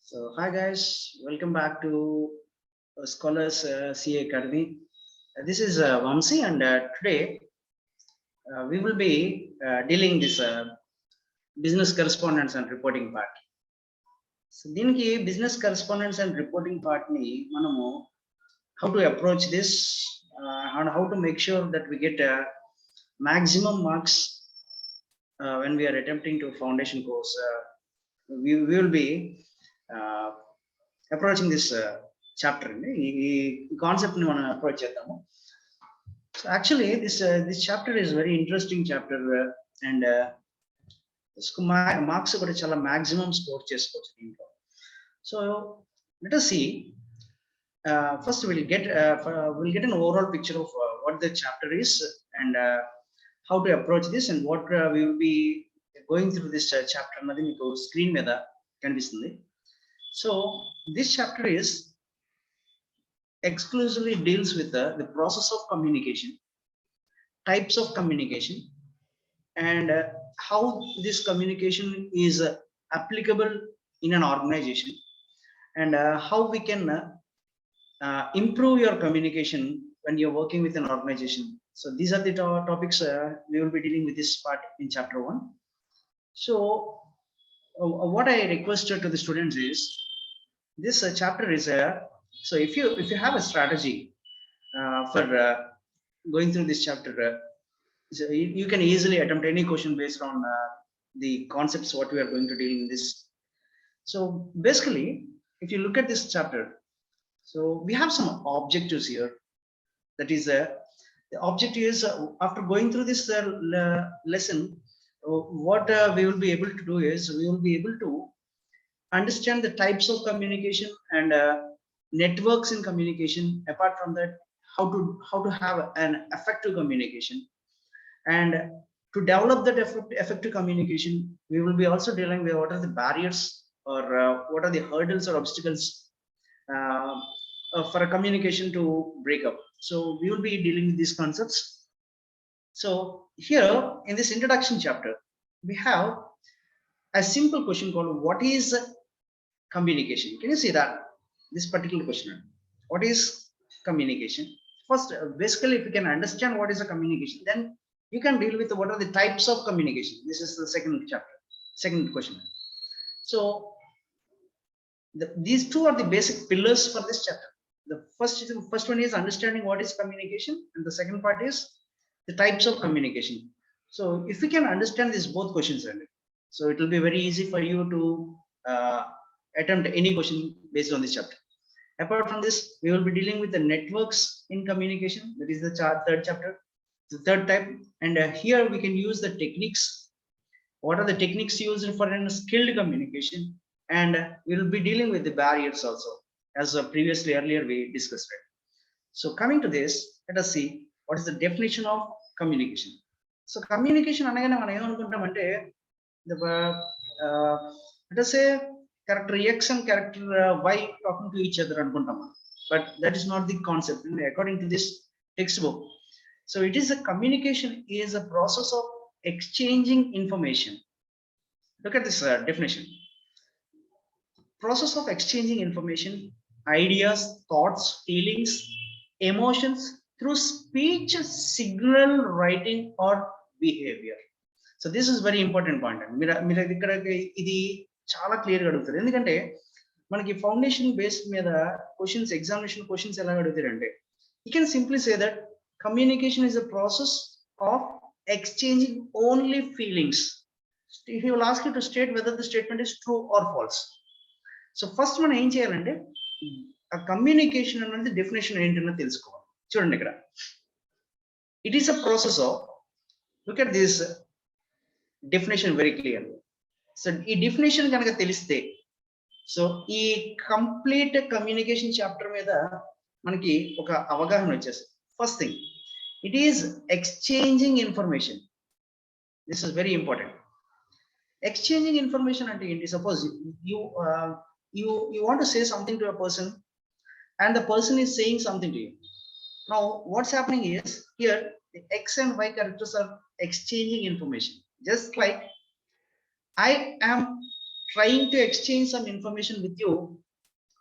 So, hi guys, welcome back to Scholars CA Academy. This is Vamsi, and today we will be dealing this business correspondence and reporting part. So, దీనికి business correspondence and reporting part ni మనము how to approach this and how to make sure that we get maximum marks when we are attempting to foundation course. We will be uh, approaching this chapter ఈ concept ని మనం approach చేద్దాము. So actually this chapter is very interesting chapter and marks కూడా చాలా maximum score చేసుకోవచ్చు దీంట్లో. So let us see first we'll get an overall picture of what the chapter is and how to approach this and what we will be going through this chapter అన్నది మీకు screen మీద కనిపిస్తుంది. So this chapter is exclusively deals with the process of communication, types of communication, and how this communication is applicable in an organization, and how we can improve your communication when you're working with an organization. So these are the topics we will be dealing with this part in chapter 1. So what I requested to the students is this chapter is so if you have a strategy for going through this chapter, so you can easily attempt any question based on the concepts what we are going to deal in this. So basically, if you look at this chapter, so we have some objectives here. That is the objective is after going through this lesson, what we will be able to do is we will be able to understand the types of communication and networks in communication. Apart from that, how to have an effective communication, and to develop that effective communication, we will be also dealing with what are the barriers or what are the hurdles or obstacles for a communication to break up. So we will be dealing with these concepts. So here in this introduction chapter, we have a simple question called what is communication. Can you see that this particular question, what is communication? First, basically if you can understand what is a communication, then you can deal with what are the types of communication. This is the second question. So these two are the basic pillars for this chapter. The first one is understanding what is communication, and the second part is the types of communication. So if we can understand these both questions, so it will be very easy for you to attempt any question based on this chapter. Apart from this, we will be dealing with the networks in communication. That is the third chapter, the third type. And here we can use the techniques. What are the techniques used for a skilled communication? And we will be dealing with the barriers also, as previously earlier we discussed. Right? So coming to this, let us see what is the definition of communication. So communication anagane మనం ఏమనుకుంటామంటే let us say character X and character Y talking to each other అనుకుంటాం, but that is not the concept according to this textbook. So it is a communication is a process of exchanging information. Look at this definition. Process of exchanging information, ideas, thoughts, feelings, emotions through speech, signal, writing or behavior. So this is very important point. మీరు ఇక్కడ ఇది చాలా క్లియర్గా అడుగుతారు, ఎందుకంటే మనకి foundation base మీద questions, examination questions ఎలా అడుగుతారంటే you can simply say that communication is a process of exchanging only feelings. He will ask you to state whether the statement is true or false. So first మనం ఏం చేయాలంటే ఆ communication అనేది definition ఏంటన్నది తెలుసుకోవాలి. చూడండి ఇక్కడ it is a process of, look at this definition very clear. So ఈ డెఫినేషన్ కనుక తెలిస్తే, సో ఈ కంప్లీట్ కమ్యూనికేషన్ చాప్టర్ మీద మనకి ఒక అవగాహన వచ్చేస్తుంది. First thing, it is exchanging information. This is very important. Exchanging information అంటే ఏంటి? Suppose you want to say something to a person and the person is saying something to you. Now what's happening is here the X and Y characters are exchanging information. Just like I am trying to exchange some information with you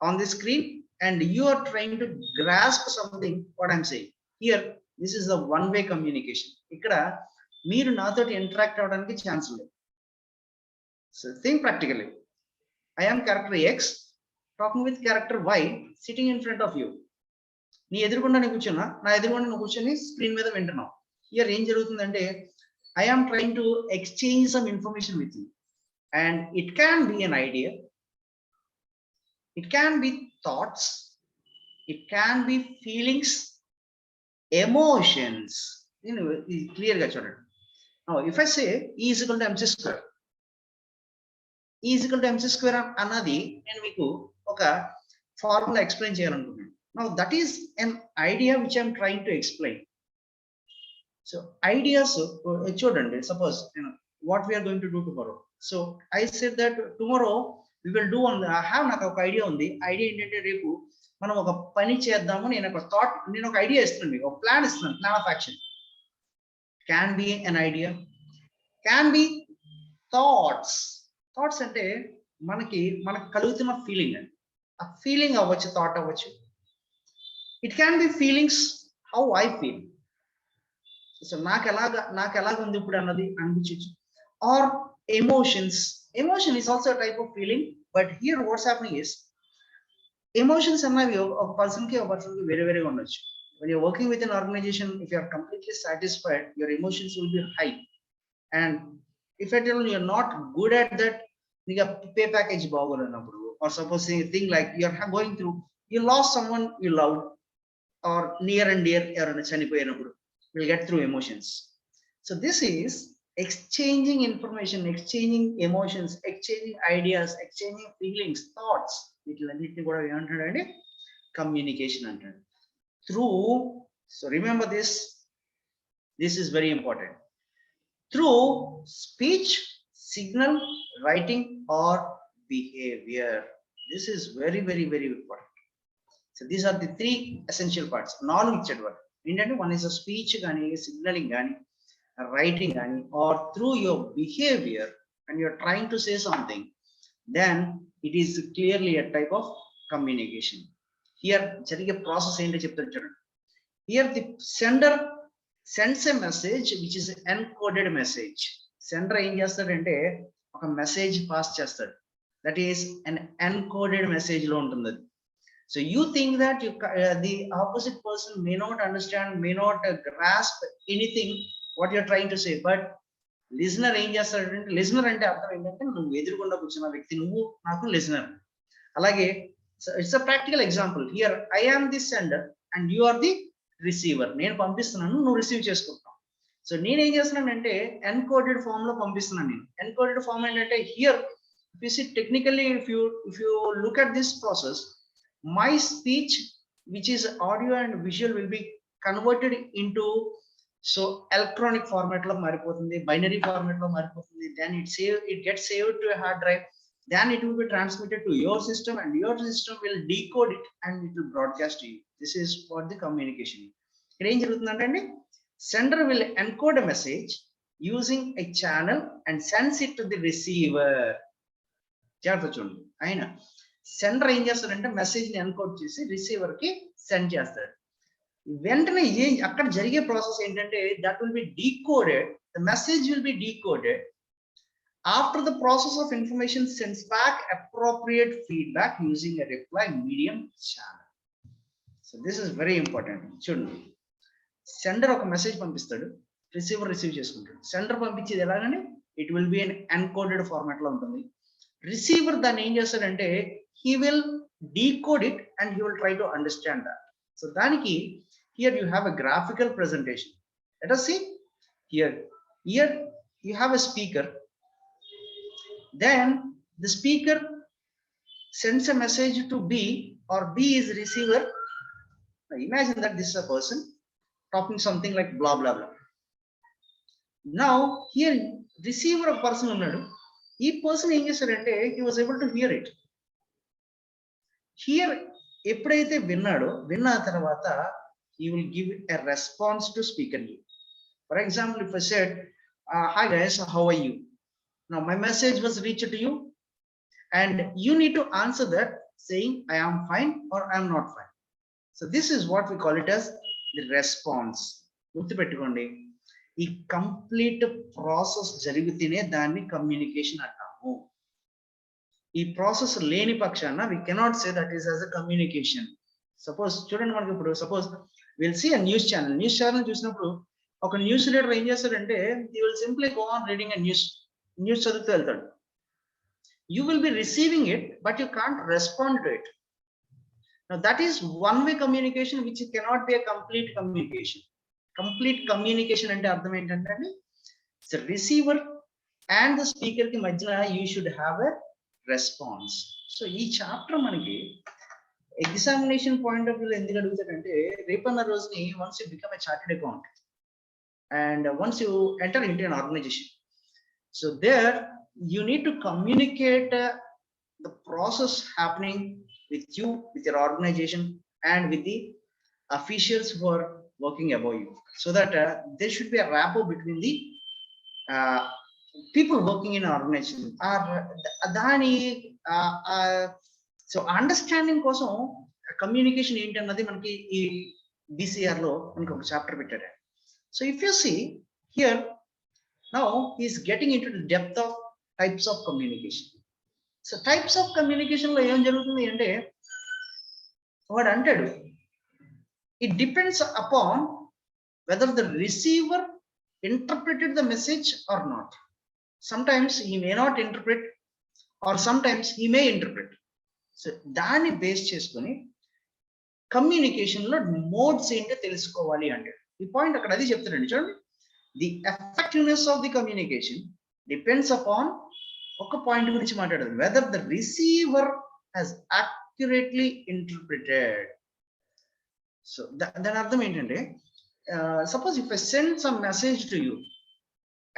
on the screen, and you are trying to grasp something what I'm saying. Here, this is a one-way communication. ఇక్కడ మీరు నాతో interact అవడానికి chance లేదు. So think practically. I am character X talking with character Y sitting in front of you. నీ ఎదురుగుండా నేను కూర్చున్నా, నా ఎదురుగుండా నువ్వు కూర్చొని స్క్రీన్ మీద వింటున్నావు. హియర్ ఏం జరుగుతుందంటే I am trying to exchange some information with you, and it can be an idea, it can be thoughts, it can be feelings, emotions. Clear ga chudandi. Now if I say E is equal to mc square, E is equal to mc square అన్నది నేను మీకు ఒక formula explain చేయాలనుకుంటున్నాను. Now that is an idea which I am trying to explain. So ideas chudandi, suppose what we are going to do tomorrow. So I said that tomorrow we will do on I have నాకు ఒక idea ఉంది. Idea ఏంటంటే రేపు మనం ఒక పని చేద్దాము, నేను ఒక థాట్, నేను ఒక ఐడియా ఇస్తున్నాను, మీకు ఒక ప్లాన్ ఇస్తున్నాను, plan of action. Can be an idea, can be thoughts. Thoughts అంటే మనకు కలుగుతున్న ఫీలింగ్ అండి. ఆ ఫీలింగ్ అవ్వచ్చు, థాట్ అవ్వచ్చు. It can be feelings, how I feel. So నాకు ఎలాగ ఉంది ఇప్పుడు అన్నది అనిపించవచ్చు. Or emotions. Emotion is also a type of feeling, but here what's happening is emotions అన్నవి ఒక పర్సన్ కి వేరే వేరేగా ఉండొచ్చు. When you're working with an organization, if you are completely satisfied, your emotions will be high. And if at all you're not good at that, నీకు pay package బాగోలేనప్పుడు, or suppose thing like you're going through, you lost someone you loved, or near and dear ఎవరైనా చనిపోయినప్పుడు, will get through emotions. So this is exchanging information, exchanging emotions, exchanging ideas, exchanging feelings, thoughts. వీటిలన్నిటిని కూడా ఏమంటాడంటే communication అంటాడు. Through, so remember this is very important. Through speech, signal, writing, or behavior. This is very, very, very important. So these are the three essential parts. నాలుగు ఇచ్చాడు వాడు ఏంటంటే, one is a speech కానీ, signaling కానీ, writing కానీ, or through your behavior and you're trying to say something, then it is clearly a type of communication. Here జరిగే process ఏంటో చెప్తాడు చూడండి. Here the sender sends a message which is encoded message. Sender ఏం చేస్తాడంటే ఒక message pass చేస్తాడు. That is an encoded message లో ఉంటుంది అది. So you think that the opposite person may not understand, may not grasp anything what you're trying to say, but listener ఏం చేస్తాడంటే, listener అంటే అర్థం ఏంటంటే నువ్వు ఎదురుకుండా కూర్చున్న వ్యక్తి, నువ్వు నాకు లిజనర్. అలాగే it's a practical example. Here I am the sender and you are the receiver. నేను పంపిస్తున్నాను, నువ్వు రిసీవ్ చేసుకుంటున్నావు. సో నేనేం చేస్తున్నానంటే ఎన్కోడెడ్ ఫామ్ లో పంపిస్తున్నాను. నేను ఎన్కోడెడ్ ఫామ్ ఏంటంటే, here if you see technically, if you look at this process, my speech which is audio and visual will be converted into so electronic format lo maripotundi, binary format lo maripotundi, then it gets saved to a hard drive, then it will be transmitted to your system and your system will decode it and it will broadcast to you. This is what the communication is. Ikkada em jarugundante, sender will encode a message using a channel and sends it to the receiver. జాగ్రత్త చూడండి, ఆయన sender ఏం చేస్తాడంటే message ని encode చేసి receiver కి send చేస్తాడు. వెంటనే అక్కడ జరిగే ప్రాసెస్ ఏంటంటే, that will B decoded, the message will be decoded. After the process of information sends back appropriate feedback using a reply medium channel. So this is very important. చూడండి, sender ఒక message పంపిస్తాడు, receiver receive చేసుకుంటాడు. Sender పంపించేది ఎలాగంటే it will be an encoded format లో ఉంటుంది. Receiver దాన్ని ఏం చేస్తాడంటే he will decode it and he will try to understand that. So daniki here you have a graphical presentation. Let us see here you have a speaker, then the speaker sends a message to B, or B is receiver. Now imagine that this is a person talking something like blah blah blah. Now here receiver of person unnadu, ఈ person ఏం చేశాడంటే he was able to hear it. Here ఎప్పుడైతే విన్న తర్వాత he will give a response to speaker. For example, if I said, hi guys, how are you? Now my message was reached to you. and you need to answer that saying I am fine or I am not fine. So this is what we call it as the response. గుర్తుపెట్టుకోండి, ఈ complete process జరిగితేనే దాన్ని communication అంటాము. ఈ process లేని పక్షాన we cannot say that is as a communication. Suppose చూడండి, మనకి ఇప్పుడు suppose will see a news channel చూసినప్పుడు ఒక న్యూస్ రీడర్ ఏం చేస్తాడంటే he will simply go on reading a news చదువుతూ వెళ్తాడు. You will be receiving it, but you can't respond to it. Now that is one-way communication, which cannot be a complete communication. Complete communication ante ardham entante the receiver and the speaker ki madhyana you should have a response. So ee chapter manaki examination point of view lo enduku adugutadante repanna rojuni once you become a chartered accountant and once you enter into an organization, so there you need to communicate the process happening with you, with your organization, and with the officials who are working above you, so that there should be a rapport between the people working in an organization. So understanding kosam communication enti annadi manaki ee BCR lo manaki oka chapter pettadu. So if you see here, now he is getting into the depth of types of communication. So types of communication lo em jarugutundi ante vaadu antadu it depends upon whether the receiver interpreted the message or not. Sometimes he may not interpret, or sometimes he may interpret. So దాన్ని base చేసుకొని communication లో modes ఏంటో తెలుసుకోవాలి అంటే ఈ point అక్కడ అది చెప్తారండి. చూడండి, the effectiveness of the communication depends upon ఒక పాయింట్ గురించి మాట్లాడదు, whether the receiver has accurately interpreted. So దాని అర్థం ఏంటంటే suppose if I send some message to you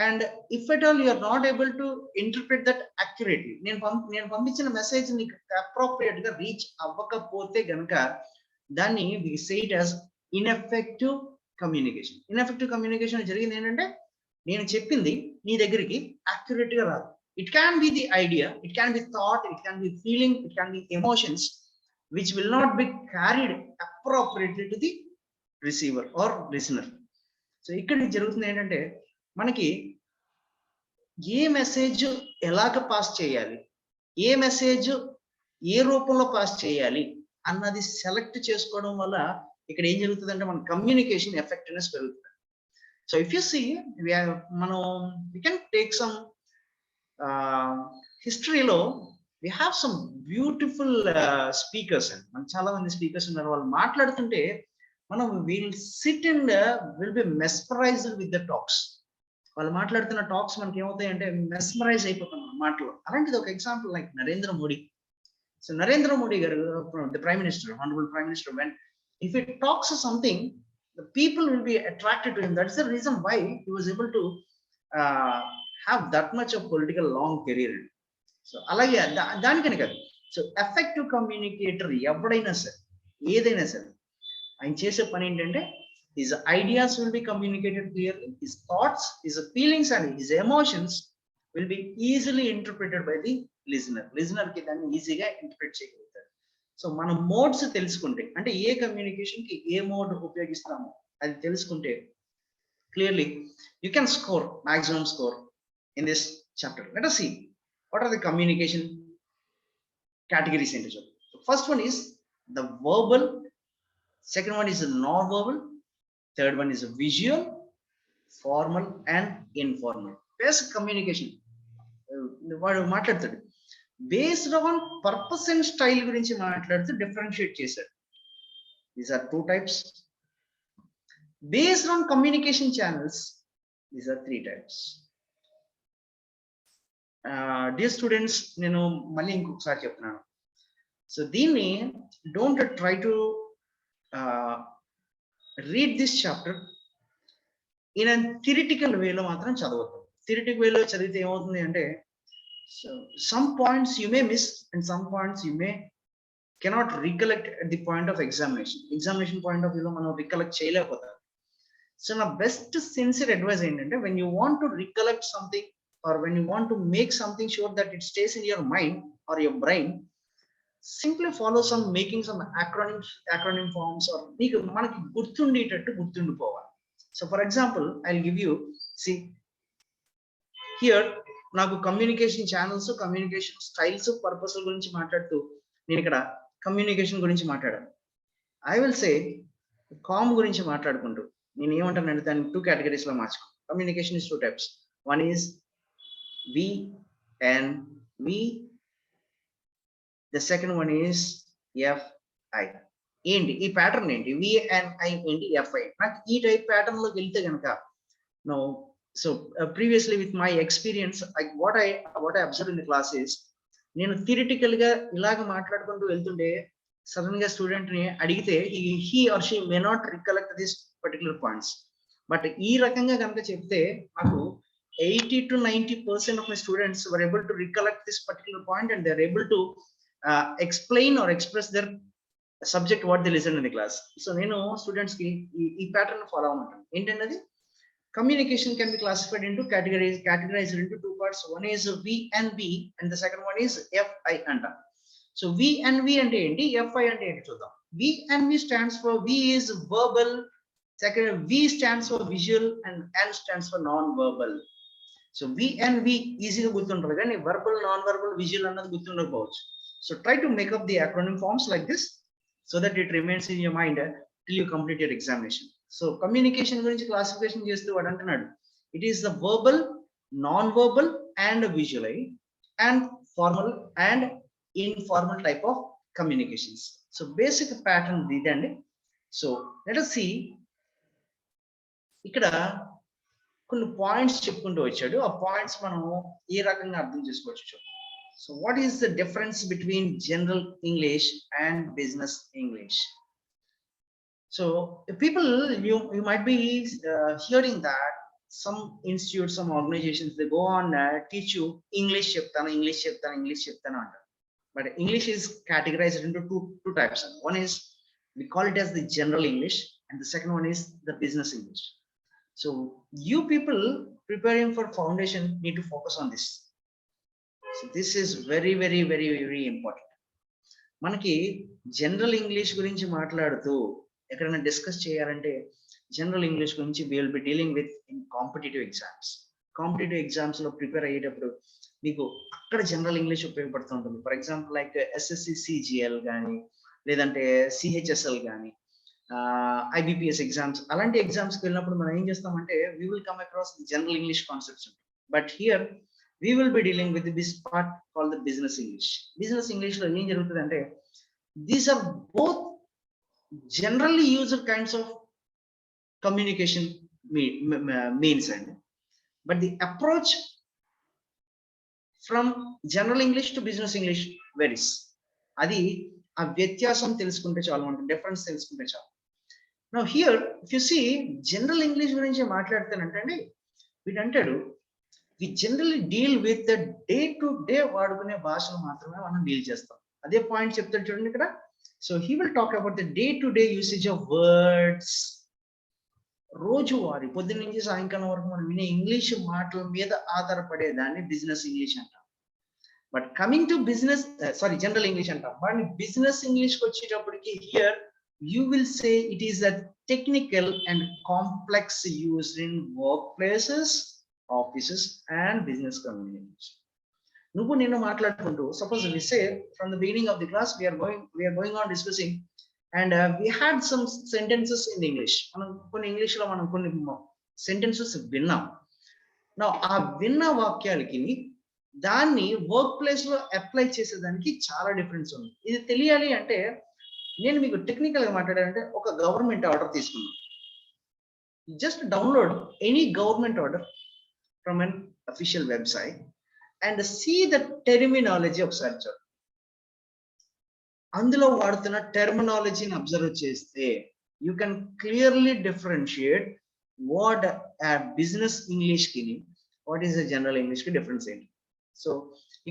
and if at all you are not able to interpret that accurately, నేను పంపించిన message నీకు appropriate గా రీచ్ అవ్వకపోతే గనక దాన్ని we say it as ineffective communication. Ineffective communication జరిగింది ఏంటంటే నేను చెప్పింది నీ దగ్గరికి యాక్యురేట్ గా రాదు. It can be the idea, it can be thought, it can be feeling, it can be emotions which will not be carried appropriately to the receiver or listener. So ఇక్కడ జరుగుతుంది ఏంటంటే మనకి ఏ మెసేజ్ ఎలాగ pass చేయాలి, ఏ message ఏ రూపంలో pass చేయాలి అన్నది select చేసుకోవడం వల్ల ఇక్కడ ఏం జరుగుతుందంటే మన కమ్యూనికేషన్ ఎఫెక్టివ్నెస్ పెరుగుతుంది. సో ఇఫ్ యూ సీ మనం వి కెన్ టేక్ సమ్ హిస్టరీలో we have some beautiful speakers and మన చాలా మంది స్పీకర్స్ ఉన్నారు. వాళ్ళు మాట్లాడుతుంటే మనం will sit and will be mesmerised with the talks. వాళ్ళు మాట్లాడుతున్న టాక్స్ మనకి ఏమవుతాయంటే మెస్మరైజ్ అయిపోతాం మాటలు. అలాంటిది ఒక example like Narendra Modi. So Narendra Modi గారు the prime minister, honourable prime minister, when if it talks something, the people will be attracted to him. That's the reason why he was able to have that much of political long career. So అలాగే దానికని కాదు. So effective communicator ఎవడైనా సరే ఏదైనా సరే ఆయన చేసే పని ఏంటంటే his ideas will be communicated clearly, his thoughts, his feelings and his emotions will be easily interpreted by the listener కి దాన్ని ఈజీగా ఇంటర్ప్రిట్ చేయగలుగుతారు. సో మనం మోడ్స్ తెలుసుకుంటే అంటే ఏ కమ్యూనికేషన్ కి ఏ మోడ్ ఉపయోగిస్తామో అది తెలుసుకుంటే clearly you can score maximum score in this chapter. Let us see what are the communication categories into it. The first one is the verbal, second one is the non-verbal, third one is a visual, formal and informal. Basic communication వాడు మాట్లాడతాడు based on purpose and style గురించి మాట్లాడుతూ differentiate చేశాడు. These are 2 types. Based on communication channels, these are 3 types. Dear students, నేను మళ్ళీ ఇంకొకసారి చెప్తున్నాను. So దీన్ని don't try to read this chapter in a theoretical way లో మాత్రం చదవద్దు. థియరిటికల్ వేలో చదివితే ఏమవుతుంది అంటే some points you may miss and some points you may cannot recollect at the point of examination point of view లో మనం recollect చేయలేకపోతాం. So నా best sincere advice ఏంటంటే when you want to recollect something or when you want to make something sure that it stays in your mind or your brain, simply follow some making some acronym forms or మనకి గుర్తుండేటట్టు గుర్తుండిపోవాలి. So for example, I'll give you, see here నాకు communication channels, communication styles, purpose గురించి మాట్లాడుతూ నేను ఇక్కడ communication గురించి మాట్లాడాను. I will say com గురించి మాట్లాడుకుంటూ నేను ఏమంటానంటే దాన్ని 2 కేటగిరీస్ లో మార్చుకో. Communication is 2 types. One is V and V, the second one is FI. ఏంటి ఈ ప్యాటర్న్ ఏంటి? వి అండ్ ఐ ఏంటి, ఎఫ్ఐ. నాకు ఈ టైప్ ప్యాటర్న్ లోకి వెళ్తే కనుక no, so previously with my experience, what I observed in the class is, నేను థియరిటికల్ గా ఇలాగ మాట్లాడుకుంటూ వెళ్తుంటే సడన్ గా స్టూడెంట్ ని అడిగితే he or she may not recollect this particular points, but ఈ రకంగా కనుక చెప్తే నాకు 80 to 90% of my students were able to recollect this particular point and they are able to explain or express their subject what they listened in the class. So నేను students కి ఈ pattern follow అవ్వమంటాను. ఏంటంటే communication can be classified into categorized into 2 parts. One is V and V and the second one is FI anta. So V and V ante enti, FI ante enti chuddam. V and V stands for, V is verbal, second V stands for visual and N stands for non-verbal. So V and V easy ga gurtuntaru gaani verbal, non-verbal, visual annadu gurtundakovachu. So try to make up the acronym forms like this so that it remains in your mind till you complete your examination. So communication గురించి classification చేస్తూ వాడు అంటున్నాడు, it is the verbal, non verbal and visual and formal and informal type of communications. So basic pattern ఇదండి. So let us see, ఇక్కడ కొన్ని points చెప్పుకుంటూ వచ్చాడు. ఆ పాయింట్స్ మనం ఏ రకంగా అర్థం చేసుకోవచ్చు. So what is the difference between general English and business English? So people, you might be hearing that some institutes, some organizations, they go on teach you English చెప్తాను అంటారు. But English is categorized into two types. One is, we call it as the general English, and the second one is the business English. So you people preparing for foundation need to focus on this. So this is very, very, very, very important. మనకి general English గురించి మాట్లాడుతూ ఎక్కడైనా discuss చేయాలంటే general English గురించి we will be dealing with in competitive exams. Competitive exams లో prepare అయ్యేటప్పుడు మీకు అక్కడ జనరల్ ఇంగ్లీష్ ఉపయోగపడుతూ ఉంటుంది. For example like SSC CGL కానీ, లేదంటే సిహెచ్ఎస్ఎల్ కానీ, ఐబిపిఎస్ ఎగ్జామ్స్, అలాంటి ఎగ్జామ్స్కి వెళ్ళినప్పుడు మనం ఏం చేస్తామంటే we will come across the general English concepts. But here we will be dealing with this part called the business English. Business English లో ఏం జరుగుతుందంటే, these are both generally used kinds of communication means, but the approach from general English to business English varies. Adi ఆ వ్యత్యాసం తెలుసుకుంటే చాలు, అంటే difference తెలుసుకుంటే చాలు. Now here if you see general English గురించి మాట్లాడుతానంటే వీడంటాడు, we generally deal with the day to day వాడుకునే భాషను మాత్రమే మనం డీల్ చేస్తాం. అదే పాయింట్ చెప్తాడు చూడండి ఇక్కడ. So he will talk about the day-to-day usage of words. రోజువారీ పొద్దున్న నుంచి సాయంకాలం వరకు మనం వినే ఇంగ్లీష్ మాటల మీద ఆధారపడేదాన్ని బిజినెస్ ఇంగ్లీష్ అంటాం. But coming to business, general English అంటాం. బట్ బిజినెస్ ఇంగ్లీష్ వచ్చేటప్పటికి here you will say it is a technical and complex used in work places, offices and business communication. నువ్వు నేను మాట్లాడుకుంటూ, suppose we say from the beginning of the class we are going on discussing and we had some sentences in English. మనం కొన్ని English లో మనం కొన్ని sentences విన్నాం. నా ఆ విన్న వాక్యాలకి దాన్ని వర్క్ ప్లేస్ లో అప్లై చేసేదానికి చాలా డిఫరెన్స్ ఉంది. ఇది తెలియాలి అంటే నేను మీకు టెక్నికల్ గా మాట్లాడాలంటే, ఒక గవర్నమెంట్ ఆర్డర్ తీసుకున్నాం. Just download any government order from an official website and see the terminology of search. అందులో వాడుతున్న టెర్మినాలజీని అబ్జర్వ్ చేస్తే you can clearly differentiate what a business English కి, what is a general English కి difference ఏంటి. So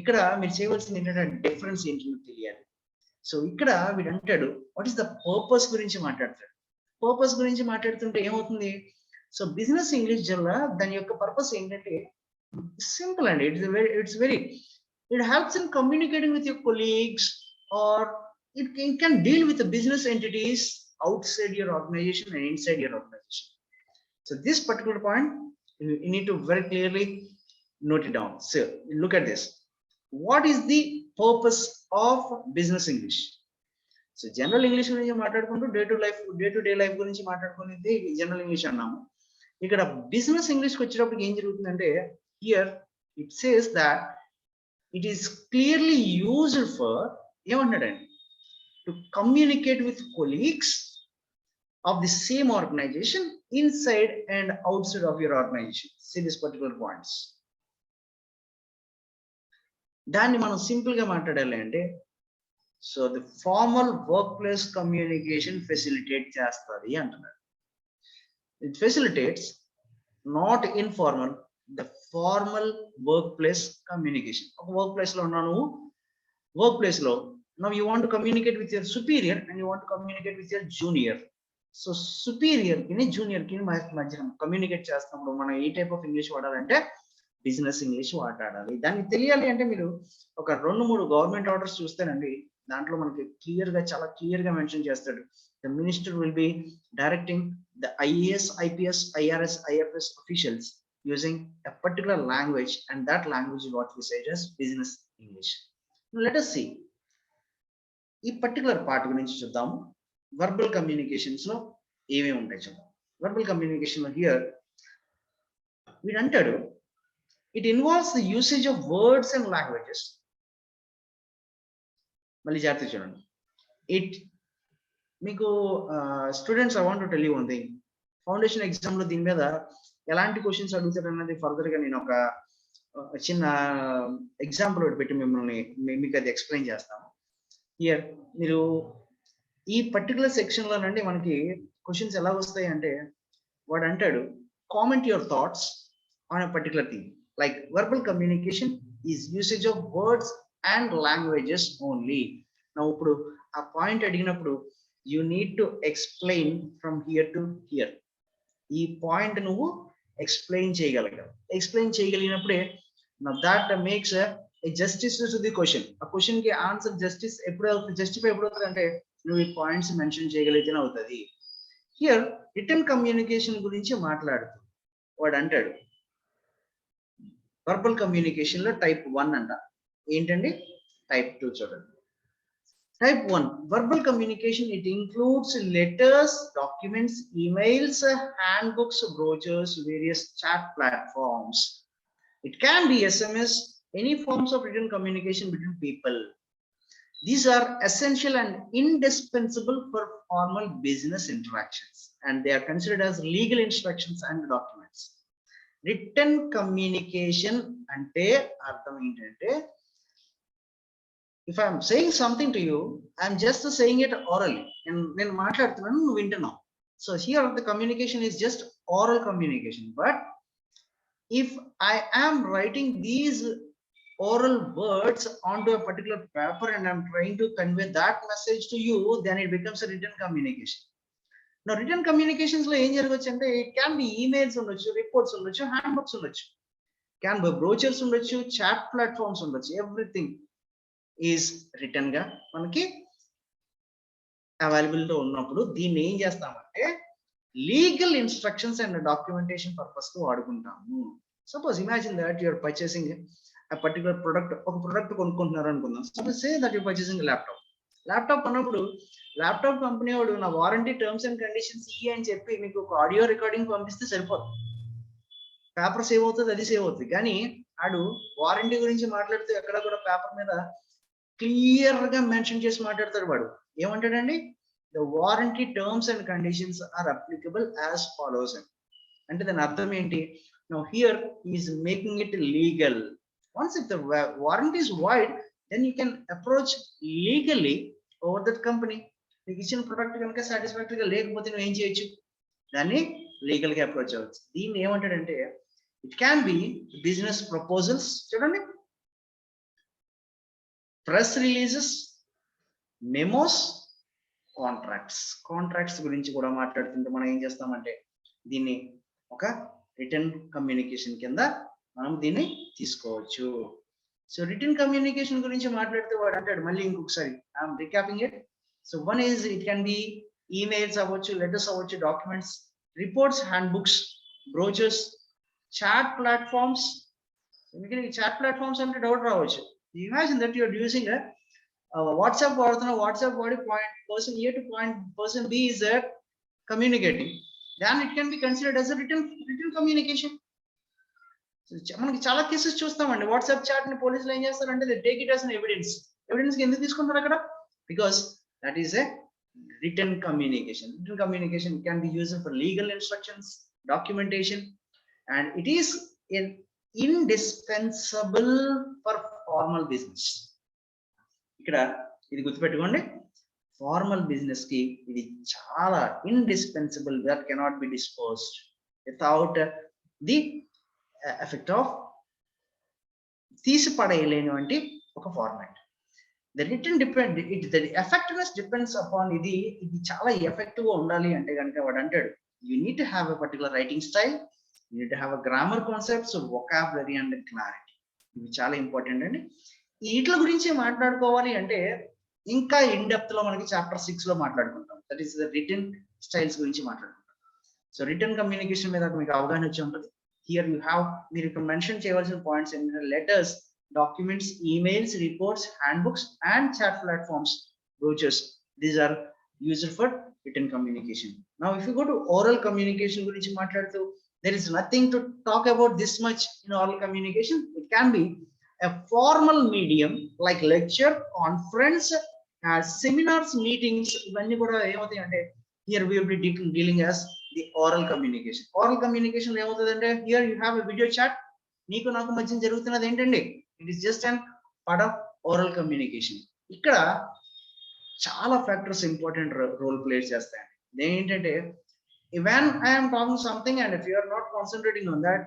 ఇక్కడ మీరు చేయవలసింది ఏంటంటే డిఫరెన్స్ ఏంటో తెలియాలి. సో ఇక్కడ వీడు అంటాడు, వాట్ ఈస్ ద పర్పస్ గురించి మాట్లాడతాడు. పర్పస్ గురించి మాట్లాడుతుంటే ఏమవుతుంది, సో బిజినెస్ ఇంగ్లీష్ జనరల్ దాని యొక్క పర్పస్ ఏంటంటే Simple, and it helps in communicating with your colleagues, or it can deal with the business entities outside your organization and inside your organization. So this particular point, you need to very clearly note it down. So look at this. What is the purpose of business English? So general English గురించి మాట్లాడుకుంటూ day to day life గురించి మాట్లాడుకునేది general English అన్నాము. ఇక్కడ business ఇంగ్లీష్కి వచ్చేటప్పటికి ఏం జరుగుతుందంటే, here it says that it is clearly used for ఏమంటాడండి, to communicate with colleagues of the same organization inside and outside of your organization. See this particular points. దాన్ని మనం సింపుల్ గా మాట్లాడాలి అంటే, so the formal work place communication facilitate చేస్తుంది అంటున్నారు. It facilitates not informal, the formal work place communication. ఒక work place లో ఉన్నాను, వర్క్ ప్లేస్ లో now you want to communicate with your superior and you want to communicate with your junior. So superior కి junior కి మధ్య communicate చేస్తున్నప్పుడు మనం ఏ type of English వాడాలంటే బిజినెస్ ఇంగ్లీష్ వాడాలి. దానికి తెలియాలి అంటే మీరు ఒక 2-3 గవర్నమెంట్ ఆర్డర్స్ చూస్తేనండి, దాంట్లో మనకి చాలా క్లియర్ గా మెన్షన్ చేస్తాడు. The minister will be directing the IAS, IPS, IRS, IFS officials using a particular language, and that language is what we say as business English. Now let us see ఈ particular part గురించి చూద్దాము. Verbal communications లో ఏమేమి ఉంటాయి చూద్దాం. Verbal communication లో here వీడు అంటాడు, it involves the usage of words and languages. మళ్ళీ జాగ్రత్త చూడండి. ఇట్ మీకు students, I want to tell you one thing. Foundation exam లో దీని మీద ఎలాంటి క్వశ్చన్స్ అడుగుతారు అన్నది ఫర్దర్ గా నేను ఒక చిన్న ఎగ్జాంపుల్ పెట్టి మీకు అది ఎక్స్ప్లెయిన్ చేస్తాను. హియర్ మీరు ఈ పర్టికులర్ సెక్షన్ లోనండి మనకి క్వశ్చన్స్ ఎలా వస్తాయి అంటే, వాడు అంటాడు comment your thoughts on a particular thing, like verbal communication is usage of words and languages only. నా ఇప్పుడు ఆ పాయింట్ అడిగినప్పుడు you need to explain from here to here. ఈ పాయింట్ నువ్వు ఎక్స్ప్లెయిన్ చేయగలగాలి. ఎక్స్ప్లెయిన్ చేయగలిగినప్పుడే that makes justice to the question. ఆ question కి ఆన్సర్ జస్టిఫై ఎప్పుడు అవుతుంది అంటే నువ్వు ఈ పాయింట్స్ మెన్షన్ చేయగలిగితేనే అవుతుంది. హియర్ రిటర్న్ కమ్యూనికేషన్ గురించి మాట్లాడుతూ వాడు అంటాడు, వర్బల్ కమ్యూనికేషన్ లో టైప్ 1 అంట. ఏంటండి టైప్ 2 చూడండి. Type 1 verbal communication, it includes letters, documents, emails, hand books, brochures, various chat platforms. It can be SMS, any forms of written communication between people. These are essential and indispensable for formal business interactions, and they are considered as legal instructions and documents. Written communication ante artham entante, if I am saying something to you, I am just saying it orally, and nenu maatladutunnanu nu vintunnam. So here the communication is just oral communication, but if I am writing these oral words onto a particular paper and I'm trying to convey that message to you, then it becomes a written communication. Now written communications lo em jaragachchu ante, it can be emails undochu, reports undochu, handbooks undochu, can be brochures undochu, chat platforms undochu. Everything is written ga manaki available to ఉన్నప్పుడు దీన్ని ఏం చేస్తామంటే legal instructions and documentation purpose కు వాడుకుంటాము. Suppose imagine that you are purchasing a particular product, ఒక product కొనుక్కుంటున్నారు అనుకుందాం. Suppose say that you purchasing laptop అన్నప్పుడు ల్యాప్టాప్ కంపెనీ వాడు నా వారంటీ టర్మ్స్ అండ్ కండిషన్స్ అని చెప్పి మీకు ఒక ఆడియో రికార్డింగ్ పంపిస్తే సరిపోతుంది. పేపర్ సేవ్ అవుతుంది, అది సేవ్ అవుతుంది. కానీ ఆడు వారంటీ గురించి మాట్లాడుతూ ఎక్కడ కూడా పేపర్ మీద క్లియర్ గా మెన్షన్ చేసి మాట్లాడతాడు. వాడు ఏమంటాడండి, the warranty terms and conditions are applicable as follows అంటే దాని అర్థం ఏంటి? Now here he is making it legal. Once if the warranty is void, then you can approach legally over that company. మీకు ఇచ్చిన ప్రొడక్ట్ కనుక సాటిస్ఫాక్టరీగా లేకపోతే నువ్వు ఏం చేయొచ్చు, దాన్ని లీగల్ గా అప్రోచ్ అవ్వచ్చు. దీన్ని ఏమంటాడంటే it can B business proposals, చూడండి, ప్రెస్ రిలీజెస్, మెమోస్, కాంట్రాక్ట్స్ గురించి కూడా మాట్లాడుతుంటే మనం ఏం చేస్తామంటే దీన్ని ఒక రిటర్న్ కమ్యూనికేషన్ కింద మనం దీన్ని తీసుకోవచ్చు. సో రిటర్న్ కమ్యూనికేషన్ గురించి మాట్లాడితే వాడు అంటాడు మళ్ళీ ఇంకొకసారి I'm recapping it. So one is it can be emails అవ్వచ్చు, లెటర్స్ అవ్వచ్చు, documents, reports, hand books, brochures, chat platforms. ఎందుకంటే ఈ చాట్ ప్లాట్ఫామ్స్ అంటే డౌట్ రావచ్చు. Imagine that you're using WhatsApp వాడుతున్న వాట్సాప్ వాడి point person A to point person B is communicating, then it can be considered as a written communication. మనకి చాలా cases చూస్తామండి. WhatsApp chat ని పోలీసులు ఏం చేస్తారంటే they take it as an evidence కి ఎందుకు తీసుకుంటారు అక్కడ? Because that is a written communication. Written communication can be used for legal instructions, documentation, and it is indispensable for formal business. ఇక్కడ ఇది గుర్తుపెట్టుకోండి, ఫార్మల్ బిజినెస్ కి ఇది చాలా indispensable, that cannot be disposed without the effect of తీసి పడేయలేనివంటి ఒక format. The written depend it the effectiveness depends upon ఇది చాలా ఎఫెక్టివ్ గా ఉండాలి అంటే కనుక వాడు అంటాడు you need to have a particular writing style, you need to have a grammar concepts, vocabulary and clarity. ఇవి చాలా ఇంపార్టెంట్ అండి. వీటి గురించి మాట్లాడుకోవాలి అంటే ఇంకా ఇన్ డెప్త్ లో మనకి చాప్టర్ 6 లో మాట్లాడుకుంటాం. That is the written styles గురించి మాట్లాడుకుంటాం. సో రిటన్ కమ్యూనికేషన్ మీద మీకు అవగాహన వచ్చి ఉంటుంది. హియర్ యూ హ్యావ్, మీరు ఇక్కడ మెన్షన్ చేయవలసిన పాయింట్స్ ఏంటంటే letters, documents, emails, reports, hand books and chat platforms, brochures. These are used for written communication. Now if you go to oral communication గురించి మాట్లాడుతూ there is nothing to talk about this much in oral communication. It can be a formal medium like lecture, conference, seminars, meetings. Ivanni kuda emothayi ante here we will be dealing as the oral communication. Oral communication emothayi ante here you have a video chat, neeku naaku madhya jarugutunnadi entandi, it is just an part of oral communication. ikkada chaala factors important role play chestayi. Entante when I am talking something and if you are not concentrating on that,